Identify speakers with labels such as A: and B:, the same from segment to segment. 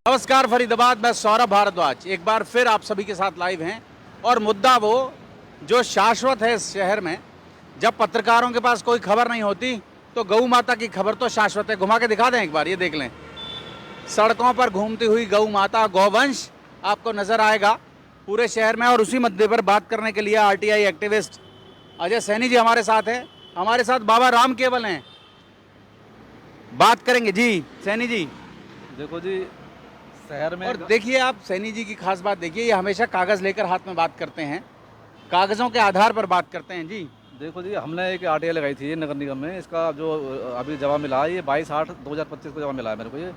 A: नमस्कार फरीदाबाद, मैं सौरभ भारद्वाज एक बार फिर आप सभी के साथ लाइव हैं। और मुद्दा वो जो शाश्वत है इस शहर में। जब पत्रकारों के पास कोई खबर नहीं होती तो गऊ माता की खबर तो शाश्वत है। घुमा के दिखा दें एक बार, ये देख लें। सड़कों पर घूमती हुई गऊ माता, गौवंश आपको नजर आएगा पूरे शहर में। और उसी मुद्दे पर बात करने के लिए आरटीआई एक्टिविस्ट अजय सैनी जी हमारे साथ हैं। हमारे साथ बाबा राम केवल हैं, बात करेंगे जी। सैनी जी
B: देखो जी, शहर में
A: और देखिए, आप सैनी जी की खास बात देखिए, ये हमेशा कागज लेकर हाथ में बात करते हैं, कागजों के आधार पर बात करते हैं जी।
B: देखो जी, हमने एक आरटीआई लगाई थी नगर निगम में। इसका जो अभी जवाब मिला है, ये 22/8/2025 को जवाब मिला है मेरे को ये।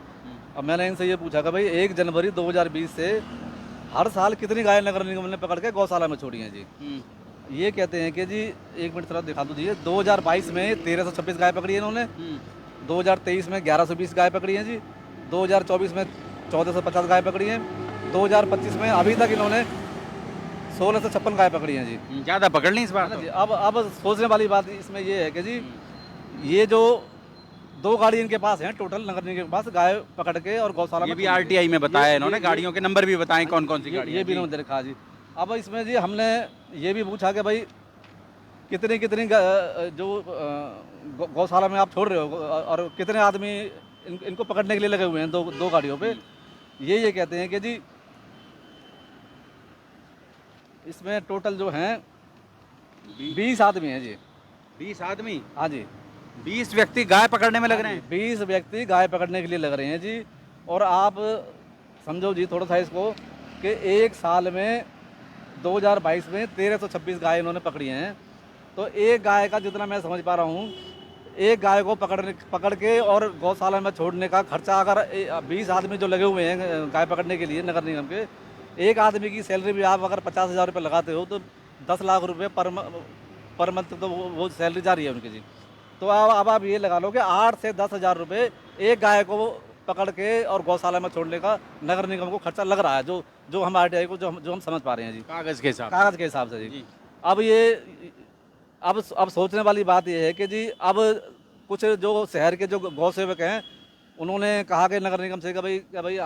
B: अब मैंने इनसे ये पूछा कि भाई 1 जनवरी 2020 से हर साल कितनी गाय नगर निगम ने पकड़ के गौशाला में छोड़ी हैं जी। ये कहते हैं कि जी, 1 मिनट थोड़ा दिखा दो जी। 2022 में 1326 गाय पकड़ी है इन्होंने, 2023 में 1120 गाय पकड़ी हैं जी, 2024 में 1450 गाय पकड़ी हैं, 2025 में अभी तक इन्होंने 1656 गाय पकड़ी हैं जी।
A: ज़्यादा पकड़ ली इस बार तो।
B: जी, अब सोचने वाली बात इसमें ये है कि जी, ये जो 2 गाड़ी इनके पास हैं टोटल नगर निगम के पास गाय पकड़ के और गौशाला
A: ये
B: में
A: भी आरटीआई में बताया है इन्होंने, गाड़ियों के नंबर भी बताएं कौन कौन सी गाड़ी
B: ये भी इन्होंने देखा जी। अब इसमें जी हमने ये भी पूछा कि भाई कितनी कितनी जो गौशाला में आप छोड़ रहे हो और कितने आदमी इनको पकड़ने के लिए लगे हुए हैं दो गाड़ियों पे। ये कहते हैं कि जी इसमें टोटल जो हैं 20 आदमी हैं जी।
A: 20 आदमी?
B: हाँ जी,
A: 20 व्यक्ति गाय पकड़ने में लग रहे हैं।
B: 20 व्यक्ति गाय पकड़ने के लिए लग रहे हैं जी। और आप समझो जी थोड़ा सा इसको कि एक साल में 2022 में 1326 गाय इन्होंने पकड़ी हैं। तो एक गाय का, जितना मैं समझ पा रहा हूँ, एक गाय को पकड़ के और गौशाला में छोड़ने का खर्चा, अगर 20 आदमी जो लगे हुए हैं गाय पकड़ने के लिए नगर निगम के, एक आदमी की सैलरी भी आप अगर 50,000 रुपये लगाते हो तो 10 लाख रुपये पर मंथ तो वो सैलरी जा रही है उनकी जी। तो अब आप ये लगा लो कि 8 से 10,000 रुपये एक गाय को पकड़ के और गौशाला में छोड़ने का नगर निगम को खर्चा लग रहा है, जो हम आरटीआई को जो हम समझ पा रहे हैं जी,
A: कागज के हिसाब
B: कागज़ के हिसाब से जी। अब सोचने वाली बात यह है कि जी, अब कुछ जो शहर के जो गौ सेवक हैं उन्होंने कहा कि नगर निगम से कि भाई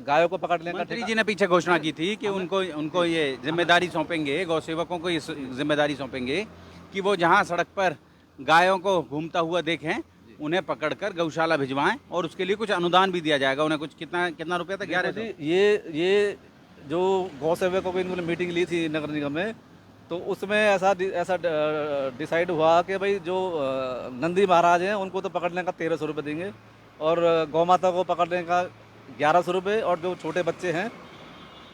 B: गायों को पकड़ लेंगे।
A: मंत्री जी ने पीछे घोषणा की थी कि उनको ये जिम्मेदारी सौंपेंगे, गौ सेवकों को ये जिम्मेदारी सौंपेंगे कि वो जहाँ सड़क पर गायों को घूमता हुआ देखें उन्हें पकड़कर गौशाला भिजवाएं, और उसके लिए कुछ अनुदान भी दिया जाएगा उन्हें। कुछ कितना रुपया तक? 1100।
B: ये जो गौ सेवकों की इन्होंने मीटिंग ली थी नगर निगम में, तो उसमें ऐसा डिसाइड हुआ कि भाई जो नंदी महाराज हैं उनको तो पकड़ने का 1300 रुपये देंगे, और गौ माता को पकड़ने का 1100 रुपये, और जो छोटे बच्चे हैं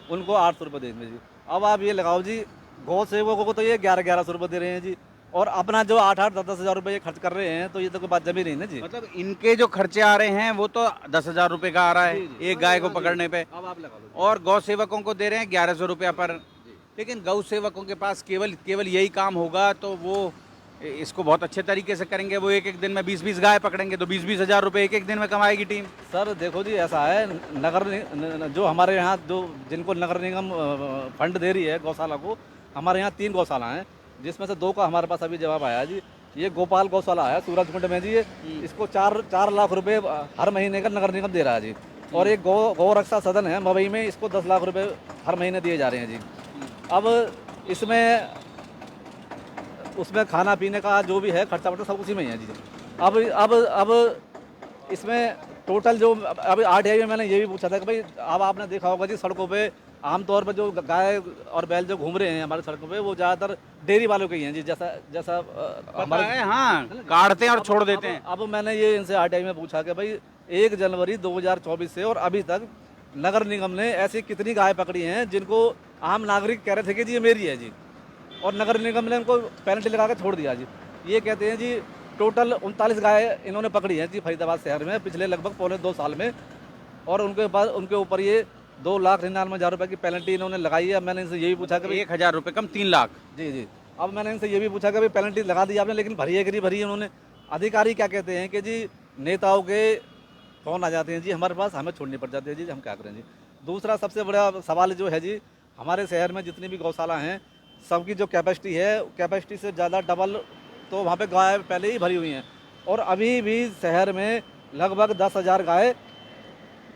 B: उनको 800 रुपये देंगे जी। अब आप ये लगाओ जी, गौ सेवकों को तो ये 1100 रुपये दे रहे हैं जी, और अपना जो 8-8, 10-10 रुपये खर्च कर रहे हैं, तो ये तो कोई बात जमी नहीं ना जी।
A: मतलब इनके जो खर्चे आ रहे हैं वो तो 10,000 रुपये का आ रहा है एक गाय को पकड़ने पे,
B: अब आप लगा लो,
A: और गौ सेवकों को दे रहे हैं 1100 रुपया पर। लेकिन गौ सेवकों के पास केवल यही काम होगा तो वो इसको बहुत अच्छे तरीके से करेंगे। वो एक दिन में 20-20 गाय पकड़ेंगे तो 20-20 हज़ार रुपये एक दिन में कमाएगी टीम।
B: सर देखो जी, ऐसा है, जो हमारे यहाँ जो जिनको नगर निगम फंड दे रही है गौशाला को, हमारे यहाँ 3 गौशाला हैं, जिसमें से 2 का हमारे पास अभी जवाब आया जी। ये गोपाल गौशाला है सूरजकुंड में जी, इसको 4 लाख रुपए हर महीने का नगर निगम दे रहा है जी। और एक गौ रक्षा सदन है मवई में, इसको 10 लाख रुपए हर महीने दिए जा रहे हैं जी। अब उसमें खाना पीने का जो भी है खर्चा वर्चा सब उसी में ही है जी। अब इसमें टोटल जो अभी आरटीआई में मैंने ये भी पूछा था कि भाई, अब आपने देखा होगा जी, सड़कों पे आमतौर पर जो गाय और बैल जो घूम रहे हैं हमारे सड़कों पे, वो ज़्यादातर डेयरी वालों के ही हैं जी, जैसा हमारे,
A: हाँ, काटते हैं और छोड़ देते हैं।
B: अब मैंने ये इनसे आरटीआई में पूछा कि भाई 1 जनवरी 2024 से और अभी तक नगर निगम ने ऐसी कितनी गाय पकड़ी हैं जिनको आम नागरिक कह रहे थे कि जी ये मेरी है जी, और नगर निगम ने उनको पेनल्टी लगा के छोड़ दिया जी। ये कहते हैं जी टोटल 39 गाय इन्होंने पकड़ी हैं जी फरीदाबाद शहर में पिछले लगभग पौने 2 साल में, और उनके ऊपर ये 2,99,000 रुपये की पेनल्टी इन्होंने लगाई है। मैंने इनसे ये भी पूछा कि
A: 1,000 रुपये कम 3 लाख।
B: जी। अब मैंने इनसे ये भी पूछा कि भाई पेनल्टी लगा दी आपने, लेकिन भरी है कि नहीं भरी है उन्होंने। अधिकारी क्या कहते हैं कि जी नेताओं के फ़ोन आ जाते हैं जी हमारे पास, हमें छोड़नी पड़ जाती है जी, हम क्या करें जी। दूसरा सबसे बड़ा सवाल जो है जी, हमारे शहर में जितनी भी गौशाला हैं सबकी जो कैपेसिटी है, कैपेसिटी से ज़्यादा डबल तो वहाँ पे गाय पहले ही भरी हुई हैं, और अभी भी शहर में लगभग 10,000 गाय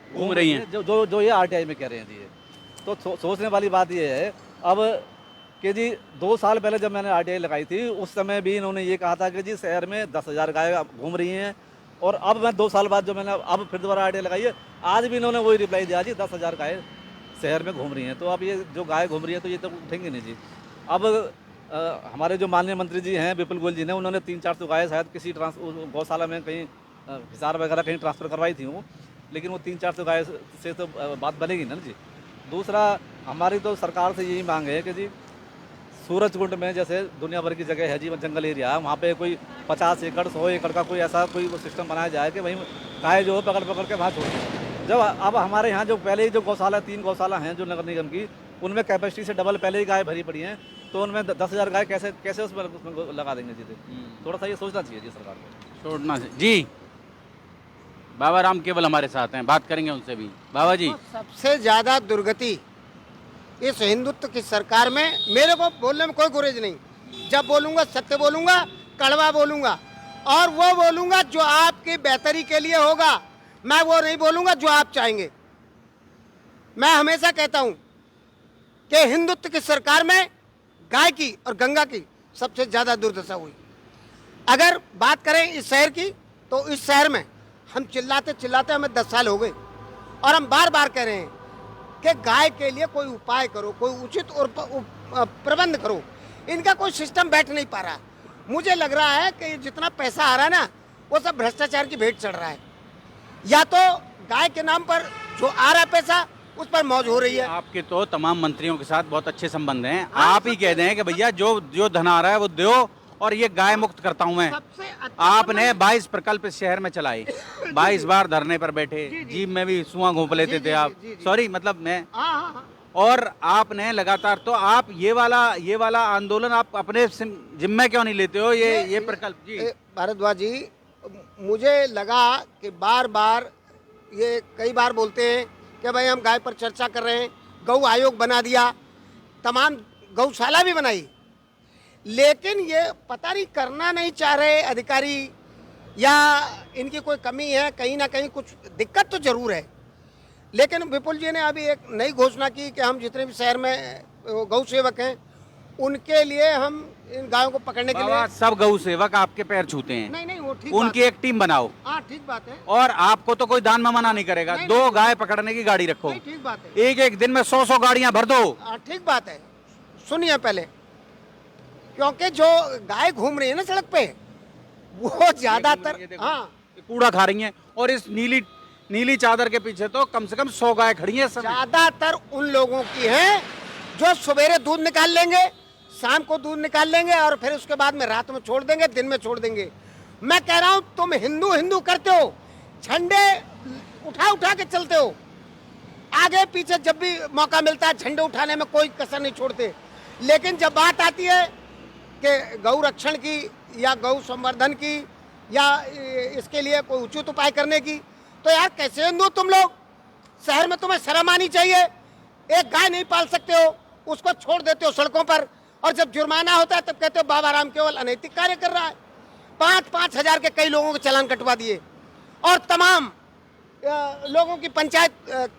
A: घूम रही हैं।
B: जो जो जो ये आरटीआई में कह रहे हैं जी। ये तो सोचने वाली बात ये है अब कि जी 2 साल पहले जब मैंने आरटीआई लगाई थी उस समय भी इन्होंने ये कहा था कि जी शहर में 10,000 गाय घूम रही हैं, और अब मैं 2 साल बाद जो मैंने अब फिर दोबारा आरटीआई लगाई है, आज भी इन्होंने वही रिप्लाई दिया जी 10,000 गाय शहर में घूम रही हैं। तो अब ये जो गाय घूम रही है तो ये तो उठेंगे नहीं जी। अब हमारे जो माननीय मंत्री जी हैं विपुल गोयल जी ने, उन्होंने 300-400 गाय शायद किसी गौशाला में कहीं हिसार वगैरह कहीं ट्रांसफ़र करवाई थी वो, लेकिन वो 300-400 गाय से तो बात बनेगी ना जी। दूसरा, हमारी तो सरकार से यही मांग है कि जी सूरजकुंड में जैसे दुनिया भर की जगह है जी, जंगल एरिया, वहाँ पे कोई 50 एकड़ 100 एकड़ का कोई ऐसा कोई सिस्टम बनाया जाए कि वहीं गाय जो पकड़ पकड़ के वहाँ छोड़। जब अब हमारे यहाँ जो पहले ही जो गौशाला 3 गौशाला हैं जो नगर निगम की, उनमें कैपेसिटी से डबल पहले ही गाय भरी पड़ी हैं, तो उनमें 10,000 गाय कैसे उसमें लगा देंगे जी। थोड़ा सा ये सोचना चाहिए जी सरकार को।
A: छोड़ना से जी। बाबा राम केवल हमारे साथ हैं, बात करेंगे उनसे भी। बाबा जी,
C: सबसे ज्यादा दुर्गति इस हिंदुत्व की सरकार में, मेरे को बोलने में कोई गुरेज नहीं, जब बोलूंगा सत्य बोलूंगा, कड़वा बोलूंगा, और वो बोलूंगा जो आपकी बेहतरी के लिए होगा। मैं वो नहीं बोलूंगा जो आप चाहेंगे। मैं हमेशा कहता हूं कि हिंदुत्व की सरकार में गाय की और गंगा की सबसे ज्यादा दुर्दशा हुई। अगर बात करें इस शहर की, तो इस शहर में हम चिल्लाते चिल्लाते हमें 10 साल हो गए, और हम बार बार कह रहे हैं कि गाय के लिए कोई उपाय करो, कोई उचित और प्रबंध करो। इनका कोई सिस्टम बैठ नहीं पा रहा। मुझे लग रहा है कि जितना पैसा आ रहा है ना, वो सब भ्रष्टाचार की भेंट चढ़ रहा है। या तो गाय के नाम पर जो आ रहा है पैसा, उस पर मौज हो रही है।
A: आपके तो तमाम मंत्रियों के साथ बहुत अच्छे संबंध हैं। आप ही कह दें कि भैया जो जो धन आ रहा है वो दो, और ये गाय मुक्त करता हूं मैं।
C: सबसे अच्छा
A: आपने 22 प्रकल्प इस शहर में चलाए, 22 बार धरने पर बैठे, जीप में भी सुआ घोंप लेते थे आप, सॉरी मतलब मैं,
C: हाँ हाँ हाँ।
A: और आपने लगातार, तो आप ये वाला आंदोलन आप अपने जिम्मे क्यों नहीं लेते हो? ये प्रकल्प जी।
C: भारद्वाज जी, मुझे लगा कि बार बार ये कई बार बोलते हैं कि भाई हम गाय पर चर्चा कर रहे हैं, गौ आयोग बना दिया, तमाम गौशाला भी बनाई, लेकिन ये पता नहीं करना नहीं चाह रहे अधिकारी, या इनकी कोई कमी है, कहीं ना कहीं कुछ दिक्कत तो जरूर है। लेकिन विपुल जी ने अभी एक नई घोषणा की कि हम जितने भी शहर में गौ सेवक हैं उनके लिए हम इन गायों को पकड़ने के लिए,
A: सब गौ सेवक आपके पैर छूते हैं।
C: नहीं वो ठीक
A: उनकी एक टीम बनाओ।
C: हाँ ठीक बात है,
A: और आपको तो कोई दान में मना नहीं करेगा। 2 गाय पकड़ने की गाड़ी रखो,
C: नहीं ठीक बात है,
A: एक दिन में 100 गाड़ियां भर दो।
C: हाँ ठीक बात है। सुनिए पहले, क्योंकि जो गाय घूम रही है ना सड़क पे, वो ज्यादातर हाँ
A: कूड़ा खा रही हैं, और इस नीली चादर के पीछे तो कम से कम 100 गाय खड़ी हैं।
C: ज्यादातर उन लोगों की है जो सवेरे दूध निकाल लेंगे, शाम को दूध निकाल लेंगे, और फिर उसके बाद में रात में छोड़ देंगे, दिन में छोड़ देंगे। मैं कह रहा हूं तुम हिंदू हिंदू करते हो, झंडे उठा उठा के चलते हो, आगे पीछे जब भी मौका मिलता है झंडे उठाने में कोई कसर नहीं छोड़ते। लेकिन जब बात आती है कि गौ रक्षण की या गौ संवर्धन की या इसके लिए कोई उचित उपाय करने की, तो यार कैसे हिंदू तुम लोग? शहर में तुम्हें शर्म आनी चाहिए। एक गाय नहीं पाल सकते हो, उसको छोड़ देते हो सड़कों पर, और जब जुर्माना होता है तब कहते हो बाबा राम केवल अनैतिक कार्य कर रहा है। 5-5 हजार के कई लोगों के चालान कटवा दिए, और तमाम लोगों की पंचायत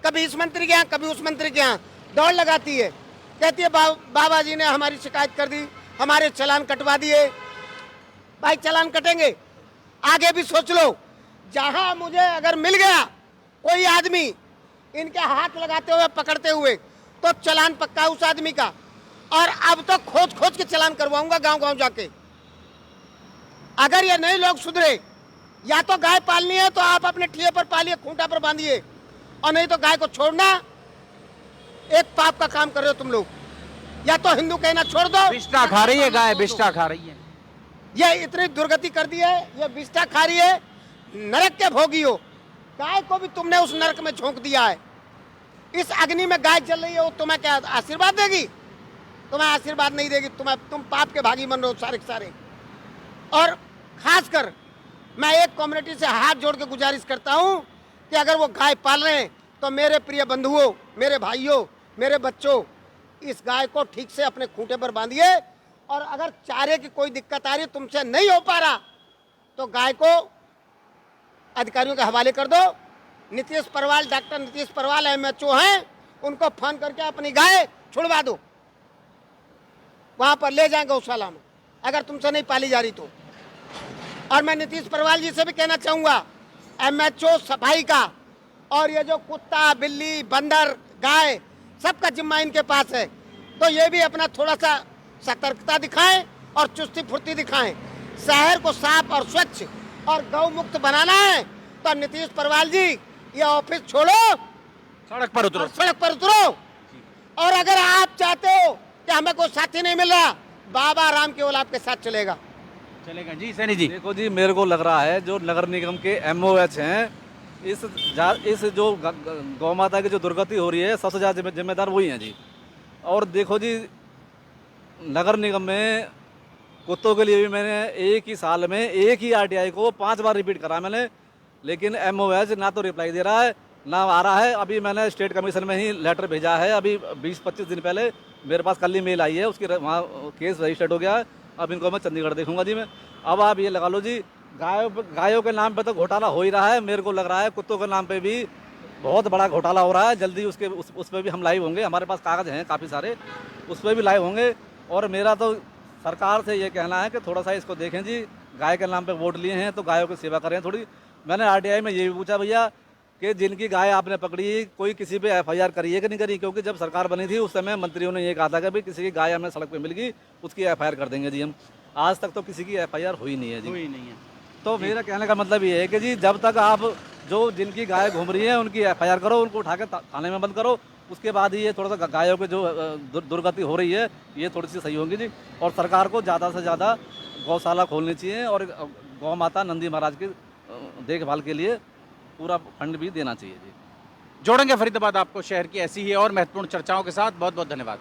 C: कभी इस मंत्री के यहाँ कभी उस मंत्री के यहाँ दौड़ लगाती है, कहती है बाबा जी ने हमारी शिकायत कर दी, हमारे चालान कटवा दिए। भाई चालान कटेंगे, आगे भी सोच लो। जहां मुझे अगर मिल गया कोई आदमी इनके हाथ लगाते हुए पकड़ते हुए, तो चालान पक्का उस आदमी का, और अब तो खोज खोज के चालान करवाऊंगा गांव गांव जाके। अगर ये नए लोग सुधरे, या तो गाय पालनी है तो आप अपने ठिये पर पालिए, खूंटा पर बांधिए, और नहीं तो गाय को छोड़ना एक पाप का काम कर रहे हो तुम लोग। या तो हिंदू कहना छोड़ दो।
A: बिष्टा खा रही है गाय, बिष्टा खा रही है।
C: ये इतनी दुर्गति कर दी है, ये बिष्टा खा रही है, नरक के भोगी हो। गाय को भी तुमने उस नरक में झोंक दिया है। इस अग्नि में गाय जल रही है, वो तुम्हें क्या आशीर्वाद देगी? तुम्हें आशीर्वाद नहीं देगी, तुम पाप के भागी बन रहे हो सारे के सारे। और खासकर मैं एक कम्युनिटी से हाथ जोड़ के गुजारिश करता हूं कि अगर वो गाय पाल रहे हैं तो मेरे प्रिय बंधुओं, मेरे भाइयों, मेरे बच्चों, इस गाय को ठीक से अपने खूंटे पर बांधिए, और अगर चारे की कोई दिक्कत आ रही, तुमसे नहीं हो पा रहा, तो गाय को अधिकारियों के हवाले कर दो, नीतीश परवाल, डॉक्टर नीतीश परवाल MHO हैं, उनको फोन करके अपनी गाय छुड़वा दो, वहां पर ले जाएंगे गौशाला में, अगर तुमसे नहीं पाली जा रही तो। और मैं नीतीश परवाल जी से भी कहना चाहूंगा, MHO सफाई का और ये जो कुत्ता, बिल्ली, बंदर, गाय, सबका जिम्मा इनके पास है, तो ये भी अपना थोड़ा सा सतर्कता दिखाएं और चुस्ती फुर्ती दिखाएं। शहर को साफ और स्वच्छ और गौ मुक्त बनाना है तो नीतीश परवाल जी ये ऑफिस छोड़ो,
A: सड़क पर उतरो।
C: और सड़क पर उतरो। और अगर आप चाहते हो कि हमें कोई साथी नहीं मिल रहा, बाबा राम केवल आपके साथ चलेगा।
A: चलेगा जी सैनी जी।
B: देखो जी, मेरे को लग रहा है जो नगर निगम के MOH हैं, इस जो गौ माता की जो दुर्गति हो रही है, सबसे ज़्यादा जिम्मेदार वही हैं जी। और देखो जी, नगर निगम में कुत्तों के लिए भी मैंने एक ही साल में एक ही RTI को 5 बार रिपीट करा मैंने, लेकिन MOH ना तो रिप्लाई दे रहा है ना आ रहा है। अभी मैंने स्टेट कमीशन में ही लेटर भेजा है, अभी 20-25 दिन पहले मेरे पास कल ही मेल आई है, उसकी वहाँ केस रजिस्टर्ड हो गया है। अब इनको मैं चंडीगढ़ देखूंगा जी मैं। अब आप ये लगा लो जी, गायों के नाम पे तो घोटाला हो ही रहा है, मेरे को लग रहा है कुत्तों के नाम पे भी बहुत बड़ा घोटाला हो रहा है। जल्दी उस पर भी हम लाइव होंगे, हमारे पास कागज़ हैं काफ़ी सारे, उस पर भी लाइव होंगे। और मेरा तो सरकार से ये कहना है कि थोड़ा सा इसको देखें जी, गाय के नाम पे वोट लिए हैं तो गायों की सेवा करें थोड़ी। मैंने RTI में ये भी पूछा भैया कि जिनकी गाय आपने पकड़ी, कोई किसी पे FIR करी है कि नहीं करी, क्योंकि जब सरकार बनी थी उस समय मंत्रियों ने ये कहा था कि भाई किसी की गाय हमें सड़क पे मिल गई उसकी FIR कर देंगे जी हम। आज तक तो किसी की FIR हुई नहीं है जी।
A: कोई नहीं है।
B: तो मेरा कहने का मतलब ये है कि जी, जब तक आप जो जिनकी गाय घूम रही है उनकी FIR करो, उनको उठा के थाने में बंद करो, उसके बाद ही ये थोड़ा सा गायों की जो दुर्गति हो रही है ये थोड़ी सी सही होगी जी। और सरकार को ज़्यादा से ज़्यादा गौशाला खोलनी चाहिए और गौ माता नंदी महाराज की देखभाल के लिए पूरा फंड भी देना चाहिए जी।
A: जोड़ेंगे फरीदाबाद आपको शहर की ऐसी ही और महत्वपूर्ण चर्चाओं के साथ। बहुत बहुत धन्यवाद।